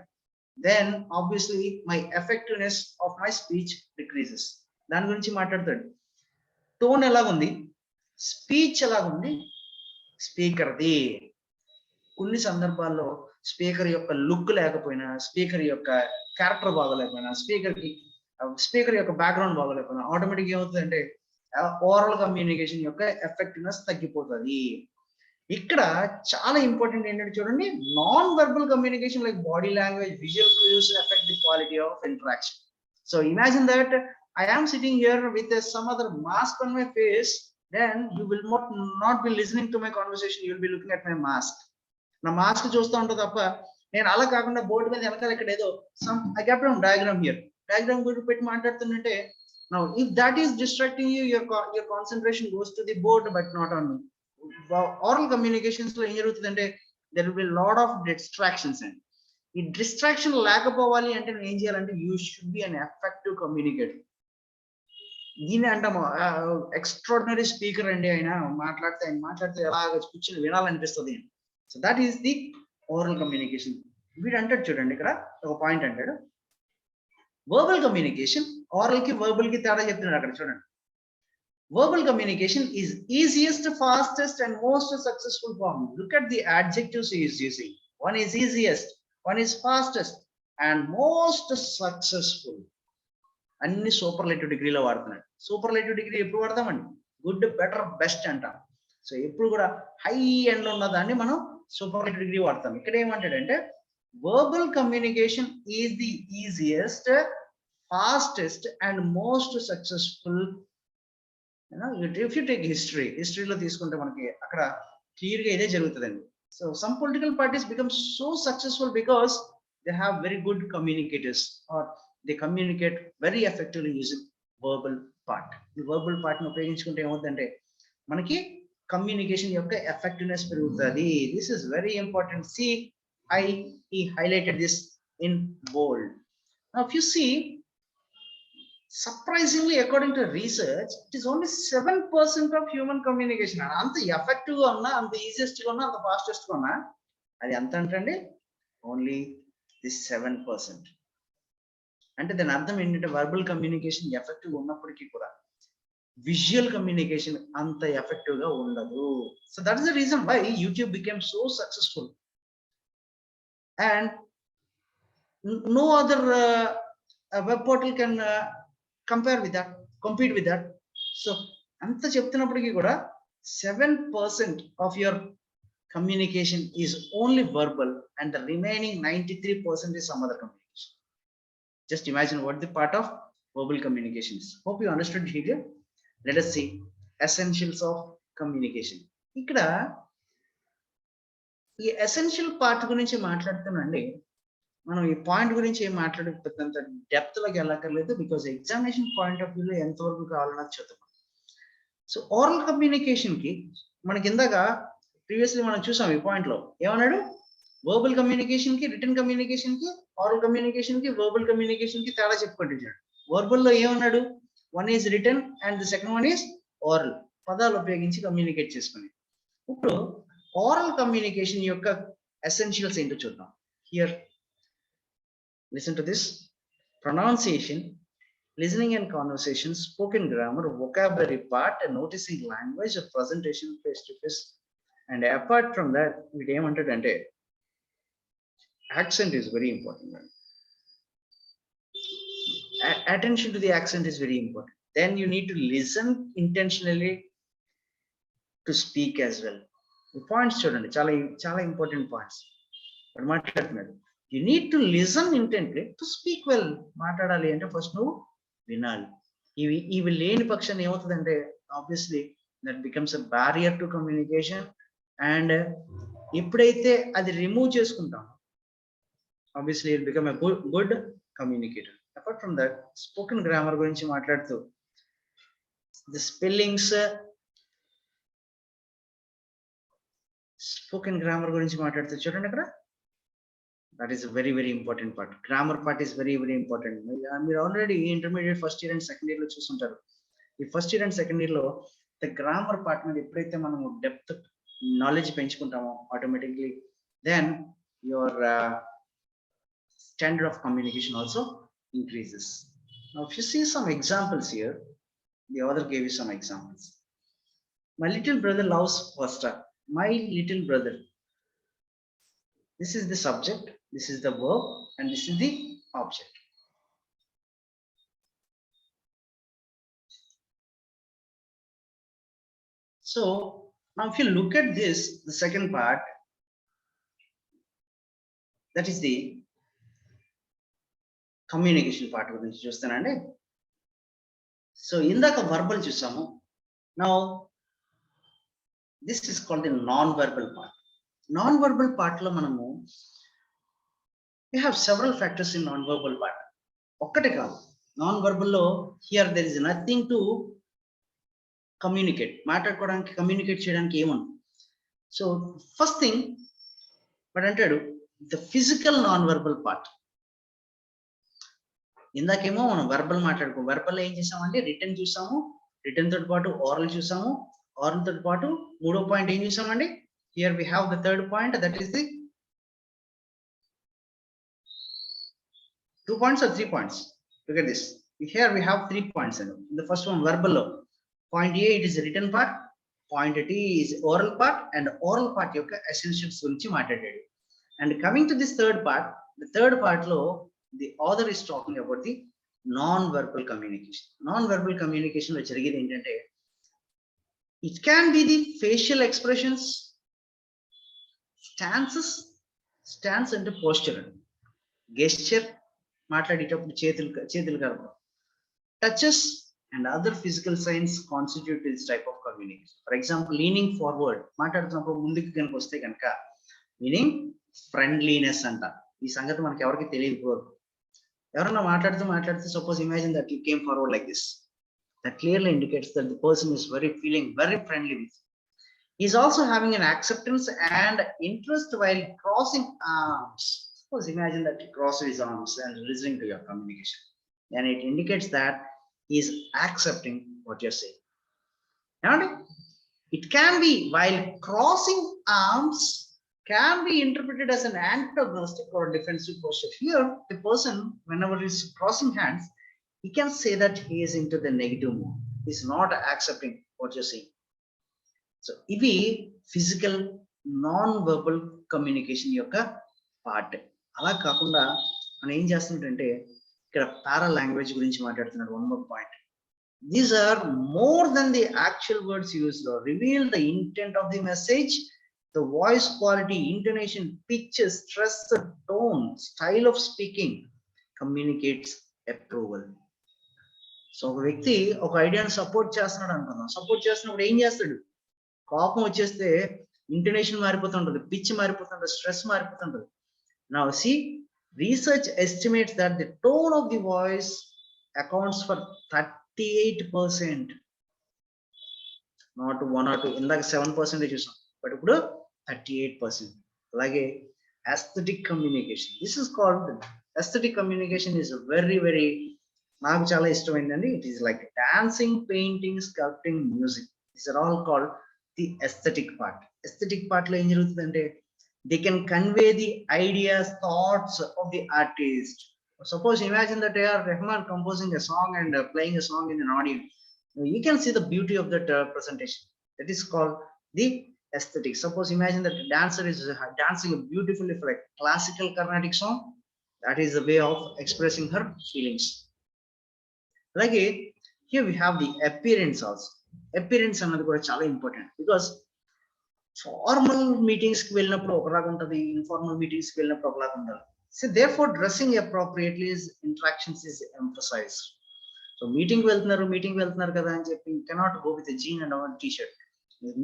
then obviously my effectiveness of my speech decreases. దాని గురించి మాట్లాడతాడు. Tone ఎలాగుంది, speech ఎలాగుంది, స్పీకర్ది. కొన్ని సందర్భాల్లో speaker యొక్క look లేకపోయినా, speaker యొక్క క్యారెక్టర్ బాగోలేకపోయినా, స్పీకర్ యొక్క బ్యాక్గ్రౌండ్ బాగోలేకపోయినా ఆటోమేటిక్ ఏమవుతుందంటే ఓరల్ కమ్యూనికేషన్ యొక్క ఎఫెక్టివ్నెస్ తగ్గిపోతుంది. ఇక్కడ చాలా ఇంపార్టెంట్ ఏంటంటే చూడండి, non verbal communication like body language, visual cues effect the quality of interaction. So imagine that I am sitting here with some other mask on my face, then you will not be listening to my conversation, you will be looking at my mask. నా mask చూస్తూ ఉంటా తప్ప నేను అలా కాకుండా board మీద వెనకాల ఇక్కడ ఏదో I kept on diagram here, diagram గురించి పెట్టి మాట్లాడుతుంటే, now if that is distracting you, your concentration goes to the board but not on me. Oral communications లో ఏం జరుగుతుందంటే there will be a lot of distractions, and ఈ distraction లేకపోవాలి అంటే నేను ఏం చేయాలంటే you should be an effective communicator. దీన్ని అంటాము ఎక్స్ట్రాడినరీ స్పీకర్ అండి, ఆయన మాట్లాడితే ఎలాగ కూర్చొని వినాలనిపిస్తుంది. So that is the oral communication. వీడు అంటాడు చూడండి, ఇక్కడ ఒక పాయింట్ అంటాడు, వర్బల్ కమ్యూనికేషన్ ఓరల్ కి వర్బల్ కి తేడా చెప్తున్నాడు అక్కడ చూడండి. Verbal communication is easiest, fastest and most successful form. Look at the adjectives he is using. One is easiest, one is fastest and most successful. అన్ని సూపర్లేటివ్ డిగ్రీలో వాడుతున్నాడు. Superlative degree ఎప్పుడు వాడతామండి? Good, better, best అంటాం. So ఎప్పుడు కూడా high end ఉన్న దాన్ని మనం superlative degree వాడతాం. ఇక్కడ ఏమంటాడంటే verbal communication is the easiest, fastest and most successful. If you take historyలో తీసుకుంటే మనకి అక్కడ క్లియర్ గా ఇదే జరుగుతుందండి. So some political parties become so successful because they have very good communicators or they communicate very effectively using verbal part. ఈ verbal part ని ఉపయోగించుకుంటే ఏమవుతుందంటే మనకి కమ్యూనికేషన్ యొక్క ఎఫెక్టివ్నెస్ పెరుగుతుంది. This is very important. See, he highlighted this in bold. Now if you see, surprisingly, according to research, it is only 7% of human communication. అంత effective గా ఉన్నా, అంత ఈజియెస్ట్ గా ఉన్నా, అంత ఫాస్టెస్ట్ గా ఉన్నా, అది ఎంత అంటే ఓన్లీ దిస్ 7%. అంటే దాని అర్థం ఏంటంటే వర్బల్ కమ్యూనికేషన్ ఎఫెక్టివ్ ఉన్నప్పటికీ కూడా విజువల్ కమ్యూనికేషన్ అంత ఎఫెక్టివ్ గా ఉండదు. So that is the reason why YouTube became so successful. And No other web portal can compete with that. So anta cheptunnapudiki kuda 7% of your communication is only verbal, and the remaining 93% is some other communication. Just imagine what the part of verbal communication is. Hope you understood here. Let us see essentials of communication. Ikkada ఈ essential part గురించి మాట్లాడుతానండి. మనం ఈ point గురించి ఏం మాట్లాడకపోతే depth లోకి వెళ్ళక్కర్లేదు, because examination point of వ్యూలో ఎంతవరకు కావాలన్నది చూద్దాం. సో ఓరల్ కమ్యూనికేషన్ కి మనకి ఇందాక ప్రీవియస్లీ మనం చూసాం ఈ పాయింట్ లో ఏమన్నాడు, వర్బల్ కమ్యూనికేషన్ కి, రిటన్ కమ్యూనికేషన్ కి, ఓరల్ కమ్యూనికేషన్ కి, వర్బల్ కమ్యూనికేషన్ కి తేడా చెప్పుకుంటున్నాడు. వర్బల్ లో ఏమన్నాడు, one is return and the second one is oral, పదాలు ఉపయోగించి కమ్యూనికేట్ చేసుకుని. ఇప్పుడు ఓరల్ కమ్యూనికేషన్ యొక్క ఎసెన్షియల్స్ ఏంటో చూద్దాం. Here listen to this: pronunciation, listening and conversation, spoken grammar, vocabulary part, and noticing language, presentation face to face. And apart from that, we ఏమంటాడు అంటే accent is very important. Attention to the accent is very important. Then you need to listen intentionally to speak as well. The points చూడండి, చాలా చాలా important points మాట్లాడుతున్నాడు. You need to listen intently to speak well. మాట్లాడాలి అంటే first నువ్వు వినాలి. ఇవి లేని పక్షాన్ని ఏమవుతుందంటే obviously that becomes a barrier to communication. And ఎప్పుడైతే అది రిమూవ్ చేసుకుంటాం, obviously it become a good communicator. Apart from that, spoken grammar గురించి మాట్లాడుతూ ది స్పెల్లింగ్స్, స్పోకెన్ గ్రామర్ గురించి మాట్లాడుతూ చూడండి అక్కడ. That is a very, very important part. Grammar part is very, very important. మీరు already intermediate first year and second year లో చూస్తుంటారు. ఈ first year and second year లో ద గ్రామర్ పార్ట్ మీద ఎప్పుడైతే మనము డెప్త్ నాలెడ్జ్ పెంచుకుంటామో automatically then your standard of communication also increases. Now if you see some examples here, the author gave you some examples. My little brother loves pasta. My little brother. This is the subject, this is the verb, and this is the object. So now if you look at this, the second part, that is the communication part గురించి చూస్తానండి. So ఇందాక verbal చూసాము. Now this is called the non-verbal part. Non-verbal part లో మనము we have several factors in non-verbal part. ఒక్కటే కాదు, non-verbal లో here there is nothing to communicate. మాట్లాడుకోవడానికి, కమ్యూనికేట్ చేయడానికి ఏముంది. సో ఫస్ట్ థింగ్ బట్ అంటాడు ద ఫిజికల్ non-verbal part. ఇందాకేమో మనం వర్బల్ మాట్లాడుకో, వర్బల్ ఏం చేసామంటే రిటర్న్ చూసాము, రిటర్న్ తోటి పాటు ఓరల్ చూసాము, ఓరల్ తోటి పాటు మూడో పాయింట్ ఏం చూసామండి. Here we have the third point, that is the 2 points or 3 points. Look at this. Here we have 3 points. The first one verbal. Point A, it is the written part. Point T is oral part, and oral part యొక్క essentials గురించి మాట్లాడాడు. And coming to this third part, the third part లో the author is talking about the non-verbal communication. Non-verbal communication లో జరిగేది ఏంటంటే it can be the facial expressions, stances, stance అంటే posture, gesture, మాట్లాడేటప్పుడు చేతులు కలపడం, touches and other physical signs constitute this type of communication. For example, leaning forward, మాట్లాడుతున్నప్పుడు ముందుకు కనుక వస్తే కనుక మీనింగ్ ఫ్రెండ్లీనెస్ అంట. ఈ సంగతి మనకి ఎవరికి తెలియదు. ఎవరన్నా మాట్లాడుతూ suppose imagine that you came forward like this, that clearly indicates that the person is feeling very friendly with you. He is also having an acceptance and interest while crossing arms. Suppose imagine that he crosses his arms and listening to your communication. Then it indicates that he is accepting what you're saying. And it can be, while crossing arms can be interpreted as an antagonistic or defensive posture. Here, the person, whenever he's crossing hands, he can say that he is into the negative mood. He's not accepting what you're saying. So, ivi physical non-verbal communication yokka part. Ala kakunda మనం ఏం చేస్తుంటే ఇక్కడ పారా language గురించి మాట్లాడుతున్నాడు. One more point. These are more than the actual words used, or reveal the intent of the message, the voice quality, intonation, pitch, stress, tone, style of speaking communicates approval. So ఒక వ్యక్తి ఒక ఐడియాని support చేస్తున్నాడు అనుకుందాం. Support చేస్తున్నప్పుడు ఏం చేస్తాడు? కోపం వచ్చేస్తే ఇంటోనేషన్ మారిపోతుంటది, పిచ్ మారిపోతుంటది, స్ట్రెస్ మారిపోతుంటది. Now see, research estimates that the tone of the voice accounts for 38%, not 1 or 2. ఇందాక 7% చూసాం, బట్ ఇప్పుడు 38%. అలాగే aesthetic communication, this is called aesthetic communication, is very very నాకు చాలా ఇష్టమైందండి. It is like dancing, painting, sculpting, music. These are all called the aesthetic part. Aesthetic part లో ఏం జరుగుతుందంటే they can convey the ideas, thoughts of the artist. Suppose imagine that A.R. Rahman composing a song and playing a song in an audience. You can see the beauty of that presentation. That is called the aesthetic. Suppose imagine that the dancer is dancing beautifully for a classical Carnatic song. That is the way of expressing her feelings. Like here we have the appearance also. Appearance another kuda chala important, because formal meetings కి వెళ్ళినప్పుడు ఒకలాగా ఉంటుంది, informal meetings కి వెళ్ళినప్పుడు ఒకలాగా ఉండాలి. So therefore dressing appropriately is interactions is emphasised. So meeting వెళ్తున్నారు కదా అని చెప్పి cannot go with jean and T shirt.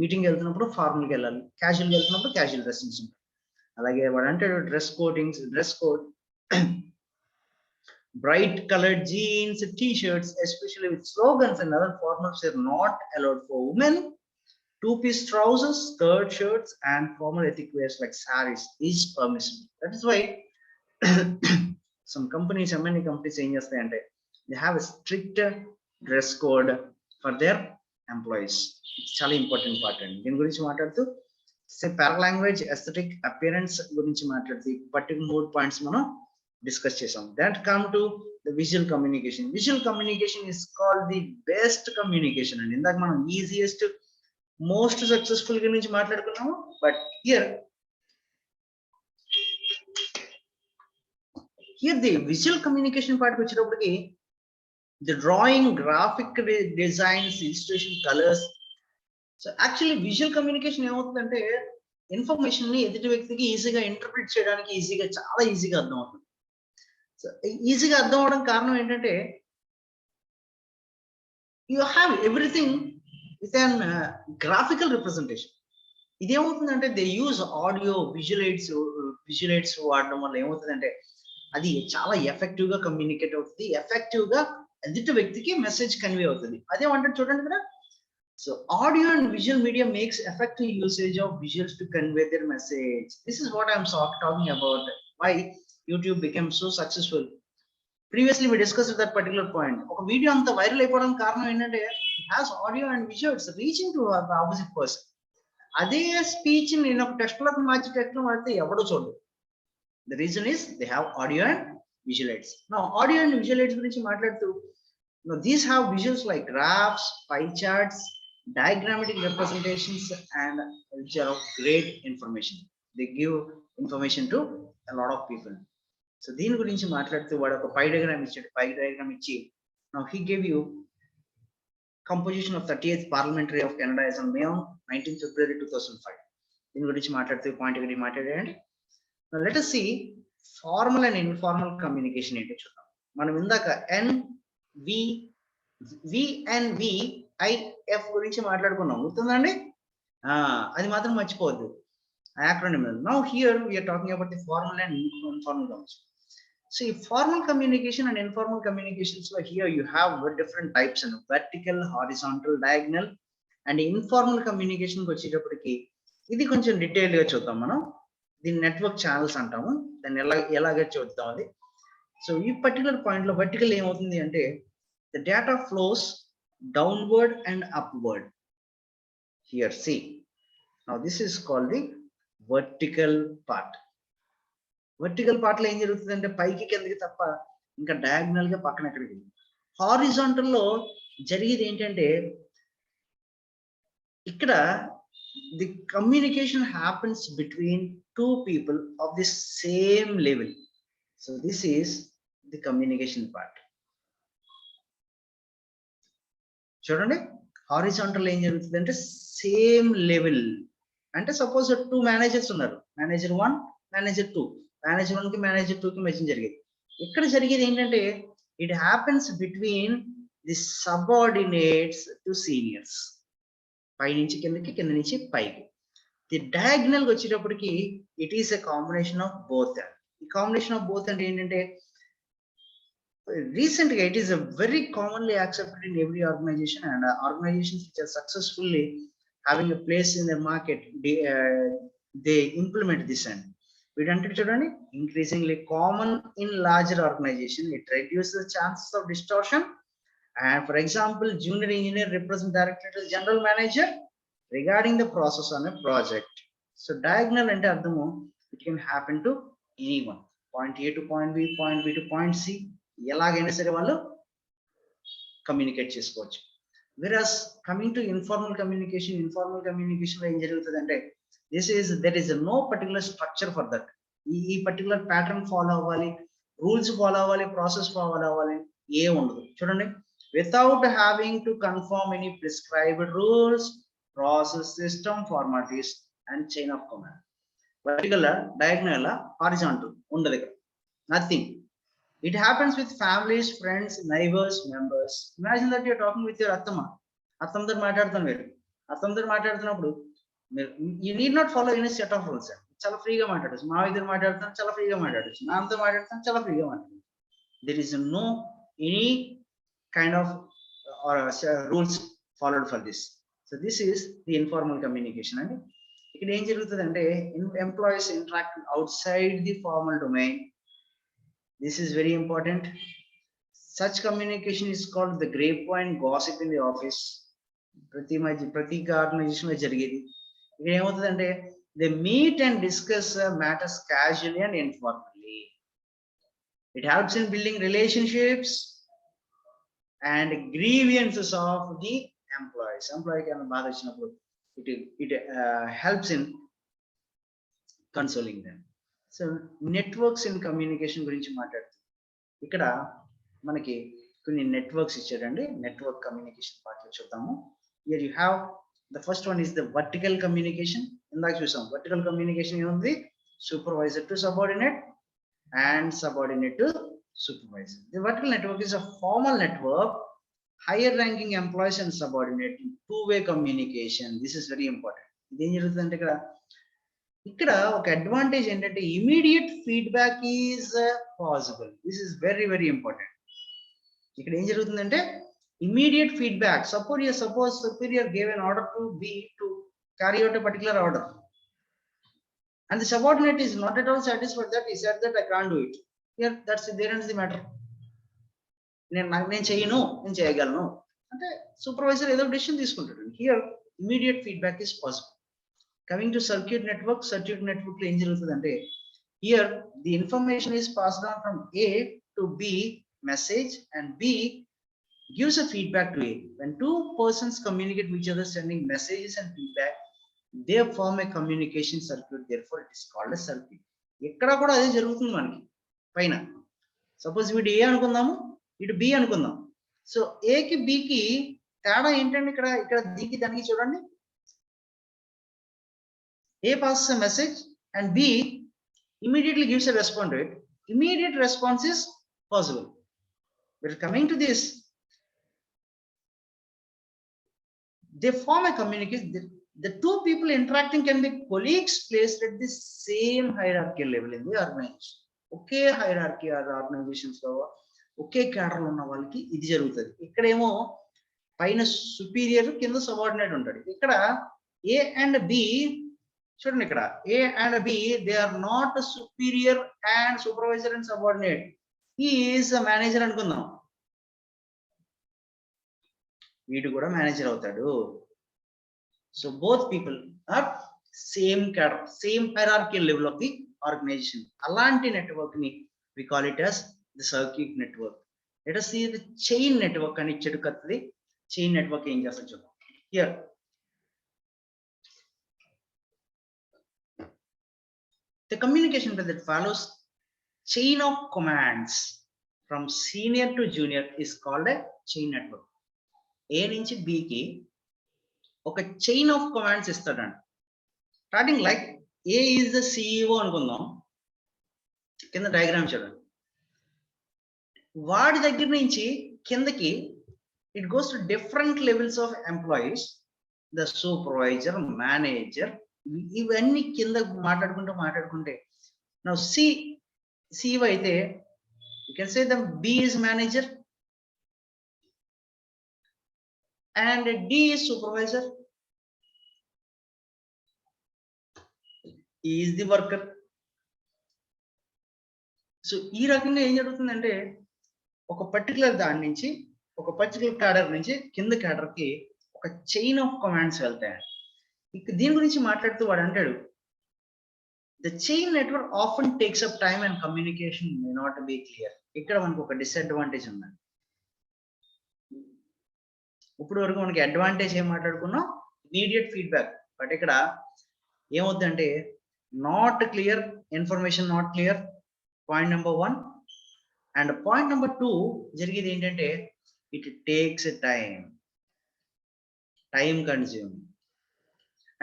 Meeting వెళ్తున్నప్పుడు ఫార్మల్ గా వెళ్ళాలి, క్యాజువల్ వెళ్తున్నప్పుడు క్యాజువల్ డ్రెస్సింగ్స్ ఉంటాయి. అలాగే వాడు అంటే dress code bright colored jeans, t-shirts, especially with slogans and other formals, are not allowed for women. Two-piece trousers, skirt, shirts, and formal ethnic wears like saris is permissible. That is why many companies ఏం చేస్తాయంటే they have a strict dress code for their employees. It's చాలా important part అండి. దీని గురించి మాట్లాడుతూ paralanguage, aesthetic, appearance గురించి మాట్లాడుతూ particular 3 points మనం డిస్కస్ చేసాం. That come to the visual communication. Visual communication is called the best communication అండి. ఇందాక మనం ఈజియెస్ట్, మోస్ట్ సక్సెస్ఫుల్ గురించి మాట్లాడుకున్నాము. But here the visual communication పార్ట్కి వచ్చేటప్పటికి the drawing, graphic designs, illustration, colours. So actually visual communication ఏమవుతుందంటే information ని ఎదుటి వ్యక్తికి ఈజీగా ఇంటర్ప్రిట్ చేయడానికి చాలా ఈజీగా అర్థం అవుతుంది. సో ఈజీగా అర్థం అవడం కారణం ఏంటంటే you have everything with an graphical representation. ఇదేమవుతుందంటే దే యూజ్ ఆడియో విజువలైట్స్ వాడడం వల్ల ఏమవుతుందంటే అది చాలా ఎఫెక్టివ్ గా కమ్యూనికేట్ అవుతుంది, ఎఫెక్టివ్ గా ఎదుటి వ్యక్తికి మెసేజ్ కన్వే అవుతుంది. అదేమంటే చూడండి కదా. So audio and visual media makes effective usage of visuals to convey their message. This is what I'm talking about, why YouTube became so successful. Previously we discussed that particular point. ఒక video అంత viral అయిపోవడానికి కారణం ఏంటంటే it has audio and visuals reaching to the opposite person. అదే speech నేను ఒక text లోకి మార్చి text లో వాడితే ఎవడో చూడదు. The reason is they have audio and visualites. Now audio and visualites గురించి మాట్లాడుతూ, these have visuals like graphs, pie charts, diagrammatic representations, and which are of great information. They give information to a lot of people. So దీని గురించి మాట్లాడుతూ వాడు ఒక పై diagram ఇచ్చాడు. పై diagram ఇచ్చి now he gave you composition of 38th Parliamentary of Canada as on May 19 February 2005. దీని గురించి మాట్లాడుతూ పాయింట్ గురించి మాట్లాడండి. let us see formal and informal communication ఏంటో చూద్దాం. మనం ఇందాక VNVIF గురించి మాట్లాడుకున్నాం, గుర్తుందండి? అది మాత్రం మర్చిపోవద్దు, acronym. Now here we are talking about the formal and informal communication. See, formal communication and informal communications, so here you have different types, and vertical, horizontal, diagonal. And informal communication వచ్చేటప్పటికి ఇది కొంచెం detail గా చూద్దాం. మనం దీన్ని network channels అంటాము, దాన్ని ఎలాగ చూద్దాం అది. సో ఈ పర్టికులర్ పాయింట్ లో వర్టికల్ ఏమవుతుంది అంటే the data flows downward and upward. Here see, now this is called the vertical part. Vertical part లో ఏం జరుగుతుంది అంటే పైకి కిందకి తప్ప ఇంకా డయాగ్నల్ గా పక్కన ఎక్కడికి. హారిజాంటల్ లో జరిగేది ఏంటంటే ఇక్కడ the communication happens between 2 people of the same level. So this is the communication part. చూడండి హారిజాంటల్ ఏం జరుగుతుంది అంటే సేమ్ లెవెల్ అంటే సపోజ్ 2 మేనేజర్స్ ఉన్నారు, మేనేజర్ 1 మేనేజర్ 2, మేనేజర్ 1 కి మేనేజర్ 2 కి మెసేజ్ జరిగేది. ఇక్కడ జరిగేది ఏంటంటే it happens between the subordinates to seniors, పై నుంచి కిందకి, కింద నుంచి పైకి. ది డయాగ్నల్ వచ్చేటప్పటికి it is a combination of both. ఈ కాంబినేషన్ ఆఫ్ బోత్ అంటే ఏంటంటే recently it is a very commonly accepted in every organization, and organizations which are successfully having a place in the market, they implement this. And we don't చూడండి increasingly common in larger organization. It reduces the chances of distortion. And for example, junior engineer represent directly to the general manager regarding the process on a project. So diagonal ante ardhamu, it can happen to anyone, point A to point B, point B to point C, ఎలాగైనా సరే వాళ్ళు communicate చేసుకోవచ్చు. Whereas coming to informal communication, informal communication లో ఏం జరుగుతుంది అంటే there is no particular structure for that. ఈ particular pattern follow అవ్వాలి, రూల్స్ ఫాలో అవ్వాలి, ప్రాసెస్ ఫాలో అవ్వాలి, ఏ ఉండదు. చూడండి, without having to confirm any prescribed rules, process, system, formalities and chain of command. Particular diagonal horizontal ఉండదు ఇక్కడ, nothing. It happens with families, friends, neighbors, members. Imagine that you are talking with your attama. Attamdar maatladtam veru. Attamdar maatladtunappudu you need not follow any set of rules. Chala free ga maatladochu. Ma idaru maatladtam chala free ga maatladochu. Na antha maatladtam chala free ga maatladochu. There is no any kind of or rules followed for this. So this is the informal communication. And ikkada em jarugutadante employees interact outside the formal domain. This is very important. Such communication is called the grapevine gossip in the office. Prati organization lo jarigedi. Ikkada em avutadante they meet and discuss matters casually and informally. It helps in building relationships and grievances of the employees. Employee can baadha vachinappudu it helps in consoling them. So networks in communication గురించి మాట్లాడుతుంది. ఇక్కడ మనకి కొన్ని networks ఇచ్చారండి. Network communication part లో చూద్దాము. Here you have the first one is the vertical communication. ఇందాక చూసాం వర్టికల్ కమ్యూనికేషన్ ఏముంది, supervisor to subordinate and subordinate to supervisor. The vertical network is a formal network, higher ranking employees and subordinate, two way communication. This is very important. ఇది ఏం జరుగుతుందంటే ఇక్కడ ఒక advantage ఏంటంటే immediate feedback is possible. This is very very important. ఇక్కడ ఏం జరుగుతుందంటే immediate feedback. Suppose superior gave an order to B to carry out a particular order and the subordinate is not at all satisfied that he said that I can't do it. Here that's there ends the matter. నేను చేయను, నేను చేయగలను అంటే supervisor ఏదో decision తీసుకుంటాడు. Here immediate feedback is possible. Coming to circuit network లో ఏం జరుగుతుందంటే here the information is passed on from A to B message and B gives a feedback to A. When two persons communicate with each other sending messages and feedback, they form a communication circuit. Therefore it is called a circuit. ఎక్కడ కూడా అదే జరుగుతుంది మనకి పైన. Suppose వీడు A అనుకుందాము, ఇటు B అనుకుందాం. సో A కి B కి తేడా ఏంటంటే ఇక్కడ దీనికి దానికి చూడండి, A passes a message and B immediately gives a response to it. Immediate response is possible. We're coming to this. They form a communication. The two people interacting can be colleagues placed at the same hierarchical level in the organization. Okay, hierarchy or organizations lo okay cadre lo ఉన్న వాళ్ళకి ఇది జరుగుతుంది. ఇక్కడేమో పైన superior కింద subordinate ఉంటాడు. ఇక్కడ A and B చూడండి, ఇక్కడ A and B they are not superior and supervisor and subordinate. He is a manager అనుకుందాం, వీడు కూడా మేనేజర్ అవుతాడు. So both people are same cadre, same hierarchical level of the organization. అలాంటి network ని we call it as the circuit network. Let us see the chain network అని ఇచ్చాడు కత్తది. Chain network ఏం చేస్తా చూద్దాం. Here the communication that follows chain of commands from senior to junior is called a chain network. A నుంచి B కి ఒక chain of commands ఇస్తాడండి. Starting like A is the CEO అనుకుందాం, కింద డయాగ్రామ్ చూడండి. వాడి దగ్గర నుంచి కిందకి it goes to different levels of employees, the supervisor, manager, ఇవన్నీ కింద మాట్లాడుకుంటే now CEO అయితే you can say the B is manager and D is supervisor, E is the worker. So ఈ రకంగా ఏం జరుగుతుందంటే ఒక పర్టికులర్ దాని నుంచి ఒక పర్టికులర్ క్యాడర్ నుంచి కింద క్యాడర్ కి ఒక చైన్ ఆఫ్ కమాండ్స్ వెళ్తాయి. ఇక దీని గురించి మాట్లాడుతూ వాడు అంటాడు, the chain network often takes up time and communication may not be clear. ఇక్కడ మనకు ఒక డిసడ్వాంటేజ్ ఉందండి. ఇప్పుడు వరకు మనకి అడ్వాంటేజ్ ఏం మాట్లాడుకున్నాం, ఇమీడియట్ ఫీడ్బ్యాక్. బట్ ఇక్కడ ఏమవుతుందంటే not clear information, not clear, point number 1. And point number 2 జరిగేది ఏంటంటే ఇట్ టేక్స్ టైం కన్జ్యూమ్.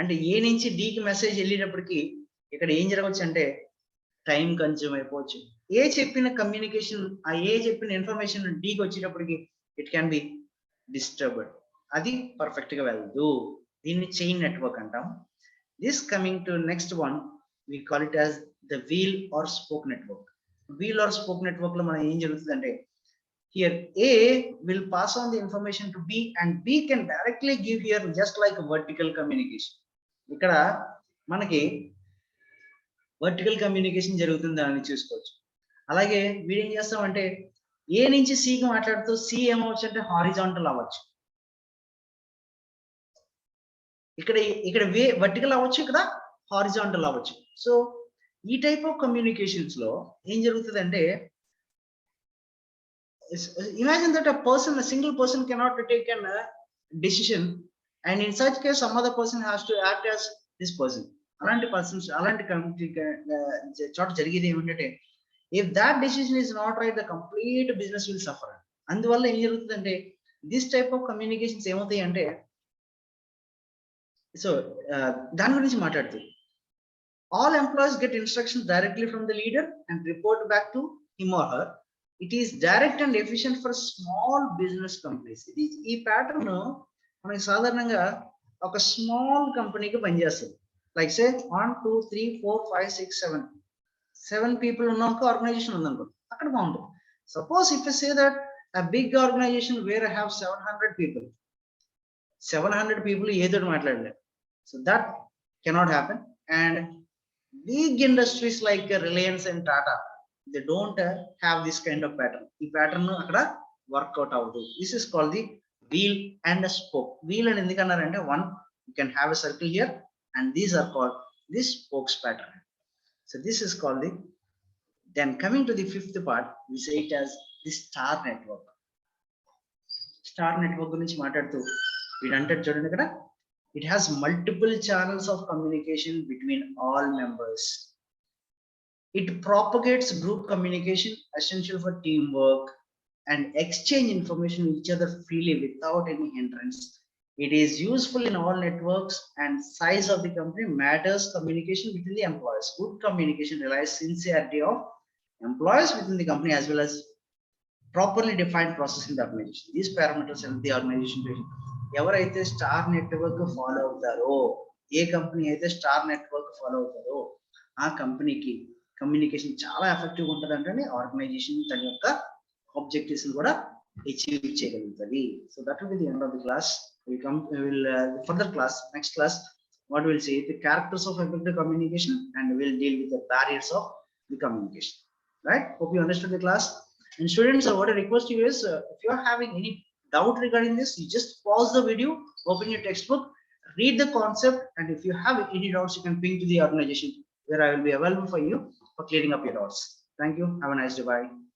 అంటే ఏ నుంచి డీకి మెసేజ్ వెళ్ళేటప్పటికి ఇక్కడ ఏం జరగవచ్చు అంటే టైం కన్జ్యూమ్ అయిపోవచ్చు. ఏ చెప్పిన కమ్యూనికేషన్, ఆ ఏ చెప్పిన ఇన్ఫర్మేషన్ డీకి వచ్చేటప్పటికి ఇట్ క్యాన్ బి డిస్టర్బ్డ్, అది పర్ఫెక్ట్ గా వెళ్ళదు. దీన్ని చైన్ నెట్వర్క్ అంటాం. This coming to next one, we call it as the wheel or spoke network. Wheel or spoke network లో మనం ఏం జరుగుతుందంటే here A will pass on the information to B and B can directly give here just like vertical communication. ఇక్కడ మనకి vertical communication జరుగుతుంది అని చూసుకోవచ్చు. అలాగే వీడేం చేస్తామంటే ఏ నుంచి సికి మాట్లాడుతూ సి ఏమవచ్చు అంటే హారిజాంటల్ అవ్వచ్చు, ఇక్కడ వర్టికల్ అవ్వచ్చు, ఇక్కడ హారిజాంటల్ అవ్వచ్చు. సో ఈ టైప్ ఆఫ్ కమ్యూనికేషన్స్ లో ఏం జరుగుతుంది అంటే, imagine that a single person cannot take a decision, and in such case some other person has to act as this person. అలాంటి పర్సన్స్, అలాంటి చోట జరిగేది ఏమిటంటే if that decision is not right, the complete business will suffer. అందువల్ల ఏం జరుగుతుందంటే this type of communications ఏమవుతాయి అంటే, సో దాని గురించి మాట్లాడుతూ all employees get instructions directly from the leader and report back to him or her. It is direct and efficient for small business companies. ఈ pattern మనకి సాధారణంగా ఒక స్మాల్ కంపెనీకి పనిచేస్తుంది. లైక్ సే 1 2 3 4 5 6 7 పీపుల్ ఉన్న ఒక ఆర్గనైజేషన్ ఉందనుకో, అక్కడ బాగుంటుంది. Suppose if you say that a big organization where I have 700 people ఏదో మాట్లాడలేదు, so that cannot happen. And big industries like Reliance and Tata, they don't have this kind of pattern. ఈ ప్యాటర్న్ అక్కడ work out అవుతుంది. This is called the wheel and spoke. Wheel అని ఎందుకన్నారంటే, one you can have a circle here and these are called this spokes pattern. So this is called the, then coming to the fifth part, we say it as the star network. Star network గురించి మాట్లాడుతూ వీడంటాడు చూడండి ఇక్కడ, it has multiple channels of communication between all members. It propagates group communication essential for teamwork and exchange information with each other freely without any hindrance. It is useful in all networks and size of the company matters communication between the employees. Good communication relies sincerity of employees within the company as well as properly defined process in the organization. These parameters help the organization to, ఎవరైతే star network follow అవుతారో, ఏ company అయితే star network follow అవుతారో ఆ కంపెనీకి communication చాలా effective ఉంటుంది అంటే organisation తన యొక్క ఆబ్జెక్టివ్స్ కూడా అచీవ్ చేయగలుగుతుంది. So that will be the end of the class. Will further class, next class what we'll say the characters of effective communication and we'll deal with the barriers of the communication. Right? Hope you understood the class. And students, what I request you is, if you are having any doubt regarding this, you just pause the video, open your textbook, read the concept, and if you have any doubts, you can ping to the organization where I will be available for you for clearing up your doubts. Thank you. Have a nice day. Bye.